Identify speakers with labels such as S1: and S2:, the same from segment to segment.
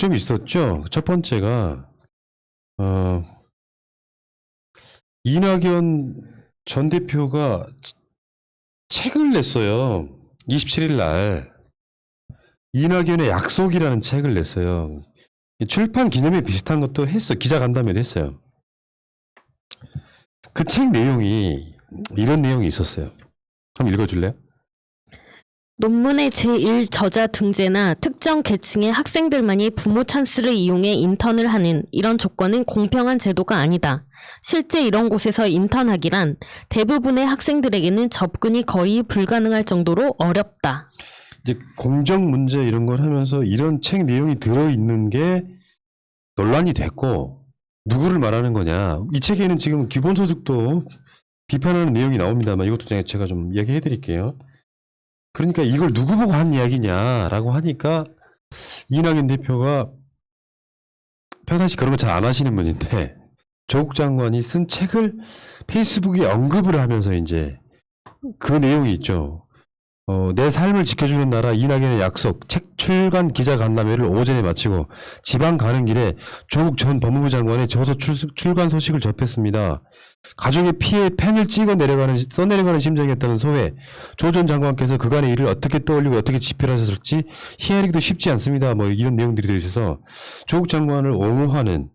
S1: 좀 있었죠. 첫 번째가 이낙연 전 대표가 책을 냈어요. 27일 날 이낙연의 약속이라는 책을 냈어요. 출판 기념회 비슷한 것도 했어. 기자간담회도 했어요. 그 책 내용이 이런 내용이 있었어요. 한번 읽어줄래요?
S2: 논문의 제1저자 등재나 특정 계층의 학생들만이 부모 찬스를 이용해 인턴을 하는 이런 조건은 공평한 제도가 아니다. 실제 이런 곳에서 인턴하기란 대부분의 학생들에게는 접근이 거의 불가능할 정도로 어렵다.
S1: 이제 공정 문제 이런 걸 하면서 이런 책 내용이 들어있는 게 논란이 됐고, 누구를 말하는 거냐. 이 책에는 지금 기본소득도 비판하는 내용이 나옵니다만 이것도 제가 좀 이야기해 드릴게요. 그러니까 이걸 누구 보고 한 이야기냐라고 하니까 이낙연 대표가 평상시 그런 거 잘 안 하시는 분인데 조국 장관이 쓴 책을 페이스북에 언급을 하면서 이제 그 내용이 있죠. 내 삶을 지켜주는 나라 이낙연의 약속 책 출간 기자간담회를 오전에 마치고 지방 가는 길에 조국 전 법무부 장관의 저서 출간 소식을 접했습니다. 가족의 피해 펜을 써내려가는 심정이었다는 소회. 조 전 장관께서 그간의 일을 어떻게 떠올리고 어떻게 집필하셨을지 이해하기도 쉽지 않습니다. 뭐 이런 내용들이 되어 있어서 조국 장관을 옹호하는,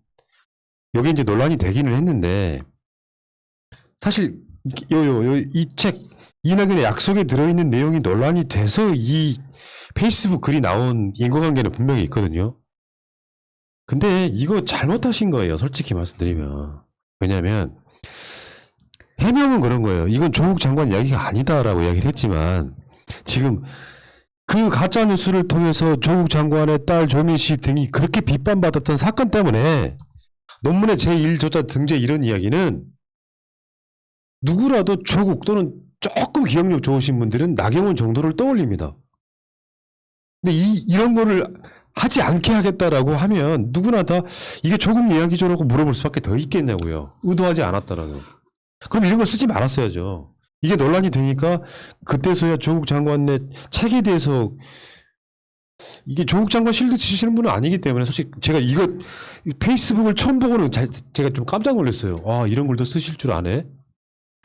S1: 여기 이제 논란이 되기는 했는데, 사실 이 책 이낙연의 약속에 들어있는 내용이 논란이 돼서 이 페이스북 글이 나온 인과관계는 분명히 있거든요. 근데 이거 잘못하신 거예요. 솔직히 말씀드리면. 왜냐하면 해명은 그런 거예요. 이건 조국 장관 이야기가 아니다라고 이야기를 했지만 지금 그 가짜뉴스를 통해서 조국 장관의 딸 조민 씨 등이 그렇게 비판받았던 사건 때문에 논문의 제1저자 등재 이런 이야기는 누구라도 조국 또는 조금 기억력 좋으신 분들은 나경원 정도를 떠올립니다. 근데 이런 거를 하지 않게 하겠다라고 하면 누구나 다 이게 조국 이야기죠라고 물어볼 수밖에 더 있겠냐고요. 의도하지 않았다라는. 그럼 이런 걸 쓰지 말았어야죠. 이게 논란이 되니까 그때서야 조국 장관의 책에 대해서, 이게 조국 장관 실드 치시는 분은 아니기 때문에 사실 제가 이거 페이스북을 처음 보고는 제가 좀 깜짝 놀랐어요. 아, 이런 걸도 쓰실 줄 아네?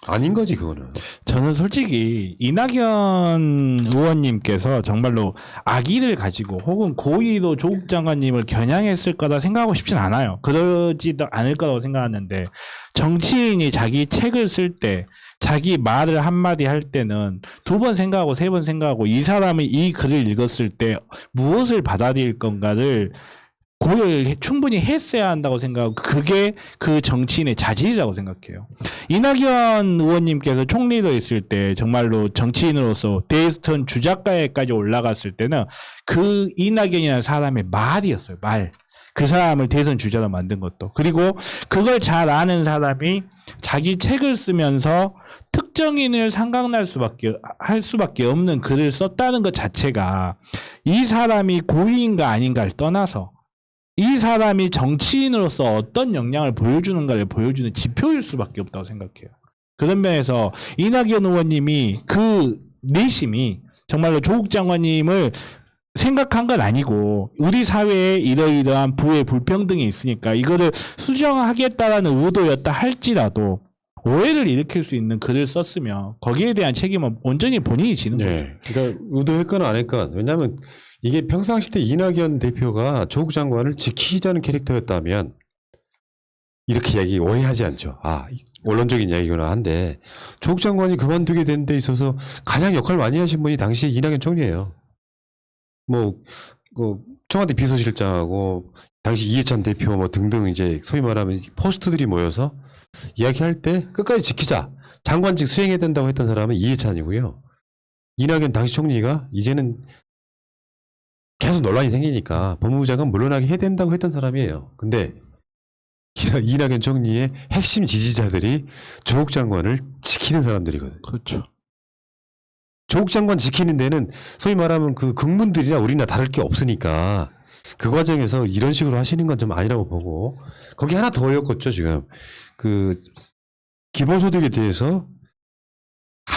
S1: 아닌 거지 그거는.
S3: 저는 솔직히 이낙연 의원님께서 정말로 악의를 가지고 혹은 고의로 조국 장관님을 겨냥했을 거다 생각하고 싶진 않아요. 그러지도 않을 거라고 생각하는데, 정치인이 자기 책을 쓸 때 자기 말을 한마디 할 때는 두 번 생각하고 세 번 생각하고 이 사람이 이 글을 읽었을 때 무엇을 받아들일 건가를 고려를 충분히 했어야 한다고 생각하고, 그게 그 정치인의 자질이라고 생각해요. 이낙연 의원님께서 총리로 있을 때 정말로 정치인으로서 대선 주작가에까지 올라갔을 때는 그 이낙연이라는 사람의 말이었어요. 말. 그 사람을 대선 주자로 만든 것도. 그리고 그걸 잘 아는 사람이 자기 책을 쓰면서 특정인을 할 수밖에 없는 글을 썼다는 것 자체가 이 사람이 고의인가 아닌가를 떠나서 이 사람이 정치인으로서 어떤 역량을 보여주는가를 보여주는 지표일 수밖에 없다고 생각해요. 그런 면에서 이낙연 의원님이 그 내심이 정말로 조국 장관님을 생각한 건 아니고 우리 사회에 이러이러한 부의 불평등이 있으니까 이거를 수정하겠다라는 의도였다 할지라도 오해를 일으킬 수 있는 글을 썼으면 거기에 대한 책임은 온전히 본인이 지는 거죠.
S1: 그러니까 의도했건 안 했건, 왜냐하면 이게 평상시 때 이낙연 대표가 조국 장관을 지키자는 캐릭터였다면 이렇게 오해하지 않죠. 아, 원론적인 이야기구나 한데, 조국 장관이 그만두게 된 데 있어서 가장 역할을 많이 하신 분이 당시에 이낙연 총리예요. 청와대 비서실장하고 당시 이해찬 대표 등등 이제 소위 말하면 포스트들이 모여서 이야기할 때 끝까지 지키자, 장관직 수행해야 된다고 했던 사람은 이해찬이고요. 이낙연 당시 총리가 이제는 계속 논란이 생기니까 법무부 장관 물러나게 해야 된다고 했던 사람이에요. 근데 이낙연 총리의 핵심 지지자들이 조국 장관을 지키는 사람들이거든요.
S3: 그렇죠.
S1: 조국 장관 지키는 데는 소위 말하면 그 국문들이나 우리나 다를 게 없으니까 그 과정에서 이런 식으로 하시는 건 좀 아니라고 보고, 거기 하나 더 엮었죠. 지금 그 기본소득에 대해서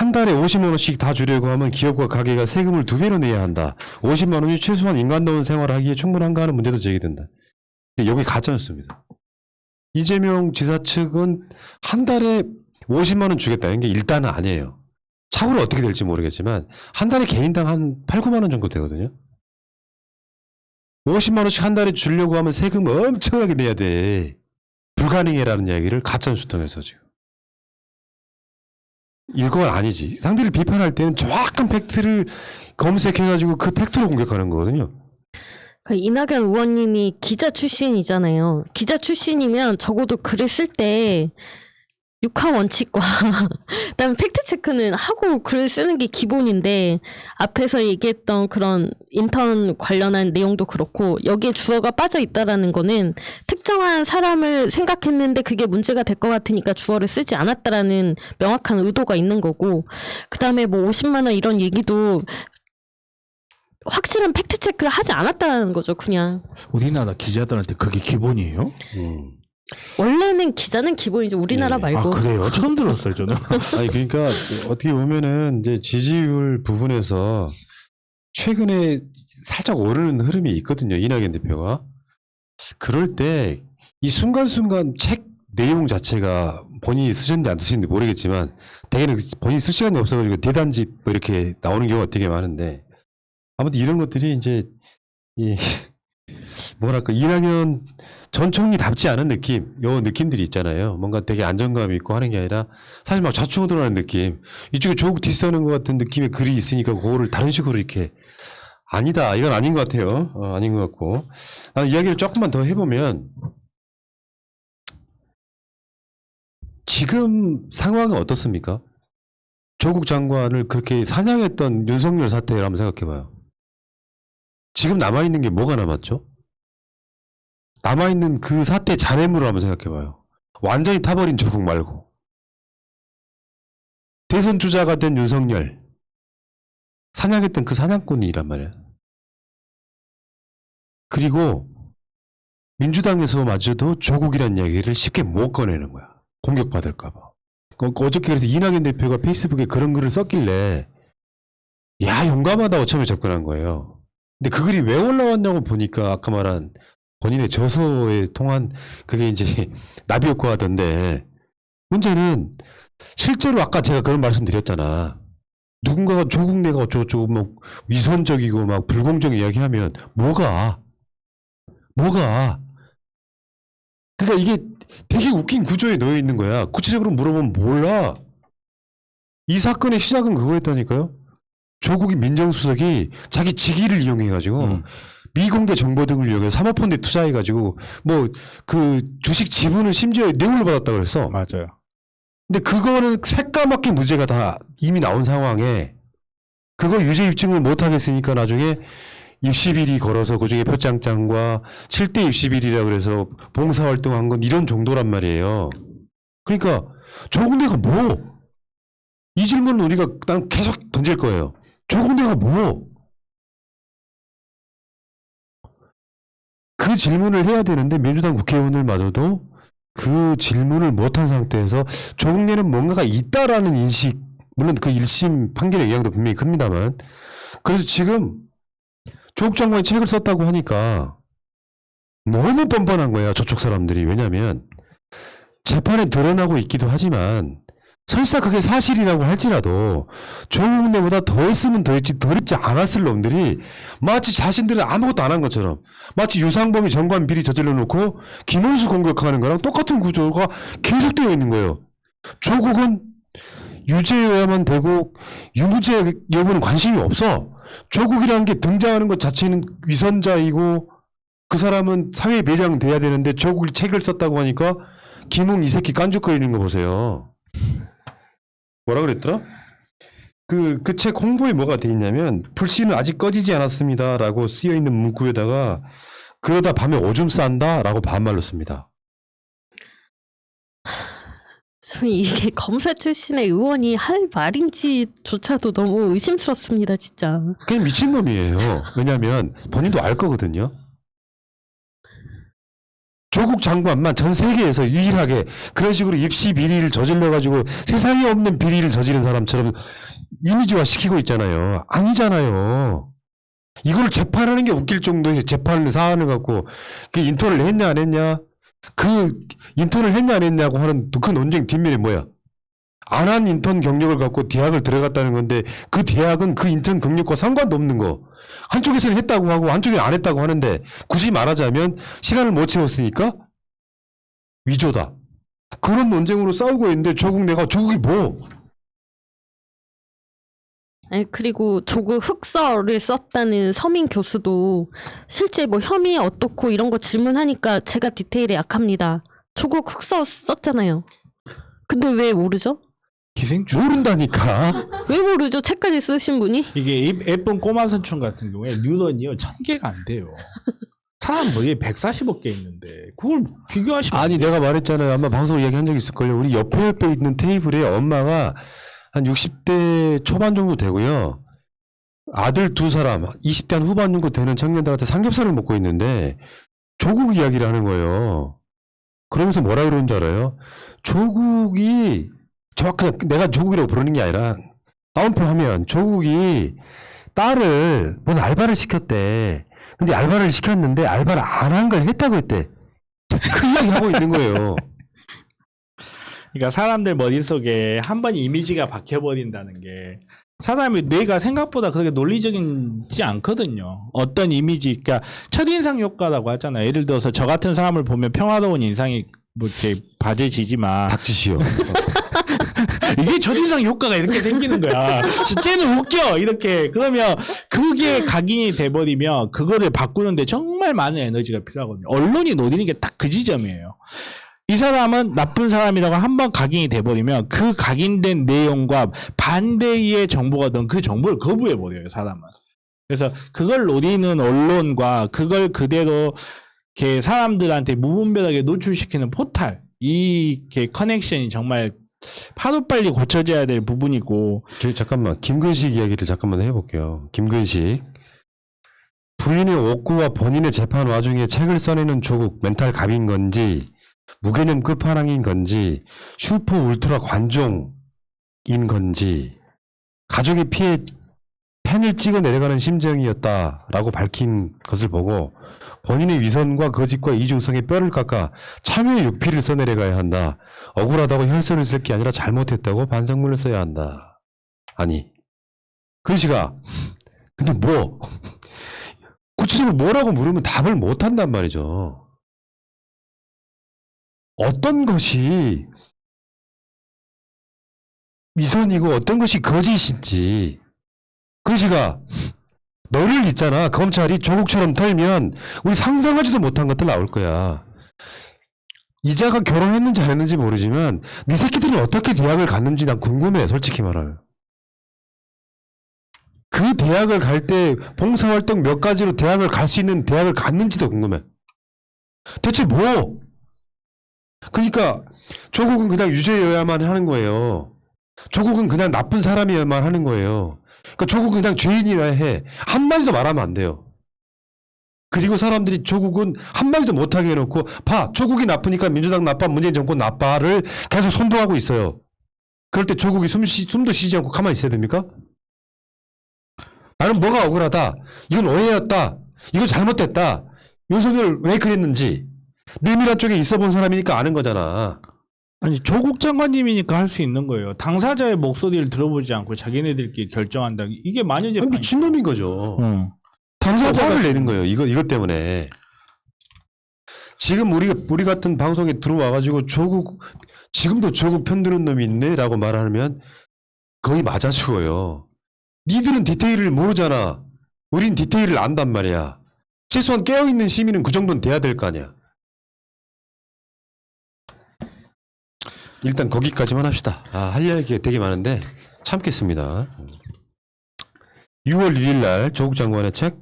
S1: 한 달에 50만 원씩 다 주려고 하면 기업과 가게가 세금을 2배로 내야 한다. 50만 원이 최소한 인간다운 생활을 하기에 충분한가 하는 문제도 제기된다. 근데 여기 가짜였습니다. 이재명 지사 측은 한 달에 50만 원 주겠다는 게 일단은 아니에요. 차후로 어떻게 될지 모르겠지만 한 달에 개인당 한 8, 9만 원 정도 되거든요. 50만 원씩 한 달에 주려고 하면 세금 엄청나게 내야 돼. 불가능해라는 이야기를 가짜뉴스 통해서 지금. 이건 아니지. 상대를 비판할 때는 정확한 팩트를 검색해가지고 그 팩트로 공격하는 거거든요.
S2: 그러니까 이낙연 의원님이 기자 출신이잖아요. 기자 출신이면 적어도 글을 쓸 때 육하 원칙과 그다음에 팩트 체크는 하고 글을 쓰는 게 기본인데 앞에서 얘기했던 그런 인턴 관련한 내용도 그렇고 여기에 주어가 빠져 있다라는 거는 특정한 사람을 생각했는데 그게 문제가 될 것 같으니까 주어를 쓰지 않았다라는 명확한 의도가 있는 거고 그다음에 뭐 50만 원 이런 얘기도 확실한 팩트 체크를 하지 않았다라는 거죠, 그냥.
S3: 우리나라 기자들한테 그게 기본이에요?
S2: 원래는 기자는 기본이죠. 우리나라
S1: 네.
S2: 말고.
S3: 아 그래요? 처음 들었어요 저는.
S1: 아니 그러니까 어떻게 보면은 이제 지지율 부분에서 최근에 살짝 오르는 흐름이 있거든요. 이낙연 대표가. 그럴 때 이 순간순간 책 내용 자체가 본인이 쓰셨는지 안 쓰셨는지 모르겠지만 대개는 본인이 쓸 시간이 없어가지고 대단집 뭐 이렇게 나오는 경우가 되게 많은데 아무튼 이런 것들이 이제 이 뭐랄까 이낙연 전 총리답지 않은 느낌, 요 느낌들이 있잖아요. 뭔가 되게 안정감 있고 하는 게 아니라 사실 막 좌충우돌하는 느낌. 이쪽에 조국 뒤싸는 것 같은 느낌의 글이 있으니까 그거를 다른 식으로 이렇게 아니다. 이건 아닌 것 같아요. 아닌 것 같고. 나는 이야기를 조금만 더 해보면 지금 상황은 어떻습니까? 조국 장관을 그렇게 사냥했던 윤석열 사태를 한번 생각해봐요. 지금 남아있는 게 뭐가 남았죠? 남아있는 그 사태 잔해물을 한번 생각해봐요. 완전히 타버린 조국 말고. 대선 주자가 된 윤석열. 사냥했던 그 사냥꾼이란 말이야. 그리고 민주당에서마저도 조국이란 이야기를 쉽게 못 꺼내는 거야. 공격받을까봐. 어저께 그래서 이낙연 대표가 페이스북에 그런 글을 썼길래 야 용감하다고 처음에 접근한 거예요. 근데 그 글이 왜 올라왔냐고 보니까 아까 말한 본인의 저서에 통한 그게 이제 나비 효과던데 문제는 실제로 아까 제가 그런 말씀 드렸잖아. 누군가가 조국 내가 어쩌고저쩌고 뭐 위선적이고 막 불공정 이야기하면 뭐가 그러니까 이게 되게 웃긴 구조에 놓여 있는 거야. 구체적으로 물어보면 몰라. 이 사건의 시작은 그거였다니까요. 조국이 민정수석이 자기 직위를 이용해가지고 미공개 정보 등을 이용해서 사모펀드에 투자해가지고 뭐 그 주식 지분을 심지어 뇌물로 받았다고 그랬어.
S3: 맞아요.
S1: 근데 그거는 새까맣게 무죄가 다 이미 나온 상황에 그거 유죄 입증을 못하겠으니까 나중에 입시비리 걸어서 그중에 표창장과 7대 입시비리라 그래서 봉사활동한 건 이런 정도란 말이에요. 그러니까 조국 내가 뭐? 이 질문은 우리가 난 계속 던질 거예요. 조국 내가 뭐? 그 질문을 해야 되는데 민주당 국회의원들마저도 그 질문을 못한 상태에서 조국 내는 뭔가가 있다라는 인식, 물론 그 1심 판결의 영향도 분명히 큽니다만 그래서 지금 조국 장관이 책을 썼다고 하니까 너무 뻔뻔한 거야 저쪽 사람들이. 왜냐하면 재판에 드러나고 있기도 하지만 설사 그게 사실이라고 할지라도 조국 내보다 더 했으면 더 했지 덜 했지 않았을 놈들이 마치 자신들은 아무것도 안 한 것처럼 마치 유상범이 정관 비리 저질러 놓고 김원수 공격하는 거랑 똑같은 구조가 계속되어 있는 거예요. 조국은 유죄여야만 되고 유무죄 여부는 관심이 없어. 조국이라는 게 등장하는 것 자체는 위선자이고 그 사람은 사회에 매장돼야 되는데 조국이 책을 썼다고 하니까 김웅 이 새끼 깐죽거리는 거 보세요. 뭐라 그랬더라? 그 책 홍보에 뭐가 돼 있냐면 불씨는 아직 꺼지지 않았습니다 라고 쓰여있는 문구에다가 그러다 밤에 오줌 싼다 라고 반말로 씁니다.
S2: 저는 이게 검사 출신의 의원이 할 말인지조차도 너무 의심스럽습니다, 진짜.
S1: 그냥 미친놈이에요. 왜냐면 본인도 알 거거든요. 조국 장관만 전 세계에서 유일하게 그런 식으로 입시 비리를 저질러가지고 세상에 없는 비리를 저지른 사람처럼 이미지화 시키고 있잖아요. 아니잖아요. 이걸 재판하는 게 웃길 정도의 재판 사안을 갖고 그 인턴을 했냐 안 했냐, 그 인턴을 했냐 안 했냐고 하는 그 논쟁 뒷면이 뭐야? 안 한 인턴 경력을 갖고 대학을 들어갔다는 건데 그 대학은 그 인턴 경력과 상관도 없는 거. 한쪽에서는 했다고 하고 한쪽에 안 했다고 하는데 굳이 말하자면 시간을 못 채웠으니까 위조다. 그런 논쟁으로 싸우고 있는데 조국이 뭐?
S2: 아니, 그리고 조국 흑서를 썼다는 서민 교수도 실제 뭐 혐의 어떻고 이런 거 질문하니까 제가 디테일에 약합니다. 조국 흑서 썼잖아요. 근데 왜 모르죠?
S3: 기생충.
S1: 모른다니까.
S2: 왜 모르죠? 책까지 쓰신 분이?
S3: 이게 예쁜 꼬마 선충 같은 경우에 뉴런이요 1000개가 안 돼요. 사람 머리에 140억 개 있는데 그걸 비교하시면
S1: 아니 내가 말했잖아요. 아마 방송을 이야기한 적이 있을걸요. 우리 옆에 있는 테이블에 엄마가 한 60대 초반 정도 되고요. 아들 2사람 20대 한 후반 정도 되는 청년들한테 삼겹살을 먹고 있는데 조국 이야기를 하는 거예요. 그러면서 뭐라 그러는 줄 알아요? 조국이 정확하게 내가 조국이라고 부르는 게 아니라 다운표 하면 조국이 딸을 뭔 알바를 시켰대. 근데 알바를 시켰는데 알바를 안 한 걸 했다고 했대. 그 이야기 하고 있는 거예요.
S3: 그러니까 사람들 머릿속에 한 번 이미지가 박혀버린다는 게 사람이 뇌가 생각보다 그렇게 논리적이지 않거든요. 어떤 이미지, 그러니까 첫인상 효과라고 하잖아요. 예를 들어서 저 같은 사람을 보면 평화로운 인상이 뭐 이렇게 바제지지만
S1: 닥치시오.
S3: 이게 첫인상 효과가 이렇게 생기는 거야. 쟤는 웃겨 이렇게. 그러면 그게 각인이 돼버리면 그거를 바꾸는데 정말 많은 에너지가 필요하거든요. 언론이 노리는 게 딱 그 지점이에요. 이 사람은 나쁜 사람이라고 한번 각인이 돼버리면 그 각인된 내용과 반대의 정보가 든 그 정보를 거부해버려요, 사람은. 그래서 그걸 노리는 언론과 그걸 그대로 이렇게 사람들한테 무분별하게 노출시키는 포탈, 이 커넥션이 정말 하루빨리 고쳐져야 될 부분이고.
S1: 저희 잠깐만 김근식 이야기를 잠깐만 해볼게요. 김근식 부인의 옥구와 본인의 재판 와중에 책을 써내는 조국 멘탈 갑인 건지 무개념 끝판왕인 건지 슈퍼 울트라 관종인 건지 가족의 피해 펜을 찍어 내려가는 심정이었다라고 밝힌 것을 보고 본인의 위선과 거짓과 이중성에 뼈를 깎아 참여의 육피를 써내려가야 한다. 억울하다고 혈서를 쓸 게 아니라 잘못했다고 반성문을 써야 한다. 아니 근시가 근데 뭐 구체적으로 뭐라고 물으면 답을 못한단 말이죠. 어떤 것이 위선이고 어떤 것이 거짓인지 근시가 너를 있잖아. 검찰이 조국처럼 털면 우리 상상하지도 못한 것들 나올 거야. 이자가 결혼했는지 안 했는지 모르지만 네 새끼들은 어떻게 대학을 갔는지 난 궁금해. 솔직히 말하면. 그 대학을 갈 때 봉사활동 몇 가지로 대학을 갈 수 있는 대학을 갔는지도 궁금해. 대체 뭐? 그러니까 조국은 그냥 유죄여야만 하는 거예요. 조국은 그냥 나쁜 사람이어야만 하는 거예요. 그러니까 조국은 그냥 죄인이어야 해. 한마디도 말하면 안 돼요. 그리고 사람들이 조국은 한마디도 못하게 해놓고 봐 조국이 나쁘니까 민주당 나빠 문재인 정권 나빠를 계속 선동하고 있어요. 그럴 때 조국이 숨도 쉬지 않고 가만히 있어야 됩니까? 나는 뭐가 억울하다. 이건 오해였다. 이건 잘못됐다. 윤석열 왜 그랬는지 내밀한 쪽에 있어 본 사람이니까 아는 거잖아.
S3: 아니 조국 장관님이니까 할 수 있는 거예요. 당사자의 목소리를 들어보지 않고 자기네들끼리 결정한다. 이게 만유재판.
S1: 미친놈인 거죠.
S3: 당사자가
S1: 화를 내는 거예요. 이것 때문에. 지금 우리 같은 방송에 들어와가지고 지금도 조국 편드는 놈이 있네? 라고 말하면 거의 맞아 죽어요. 니들은 디테일을 모르잖아. 우린 디테일을 안단 말이야. 최소한 깨어있는 시민은 그 정도는 돼야 될 거 아니야. 일단 거기까지만 합시다. 할 얘기가 되게 많은데 참겠습니다. 6월 1일 날 조국 장관의 책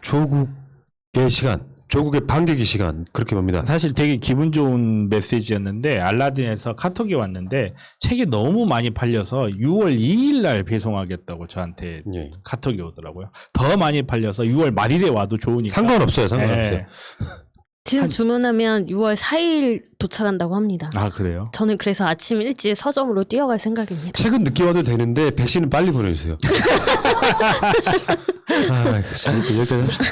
S1: 조국의 시간, 조국의 반격의 시간 그렇게 봅니다.
S3: 사실 되게 기분 좋은 메시지였는데 알라딘에서 카톡이 왔는데 책이 너무 많이 팔려서 6월 2일 날 배송하겠다고 저한테
S1: 예.
S3: 카톡이 오더라고요. 더 많이 팔려서 6월 말일에 와도 좋으니까.
S1: 상관없어요.
S3: 예.
S2: 지금 주문하면 6월 4일 도착한다고 합니다.
S3: 아 그래요?
S2: 저는 그래서 아침 일찍 서점으로 뛰어갈 생각입니다.
S1: 책은 늦게 와도 되는데 백신은 빨리 보내주세요. 아, 자, 여기까지 합시다.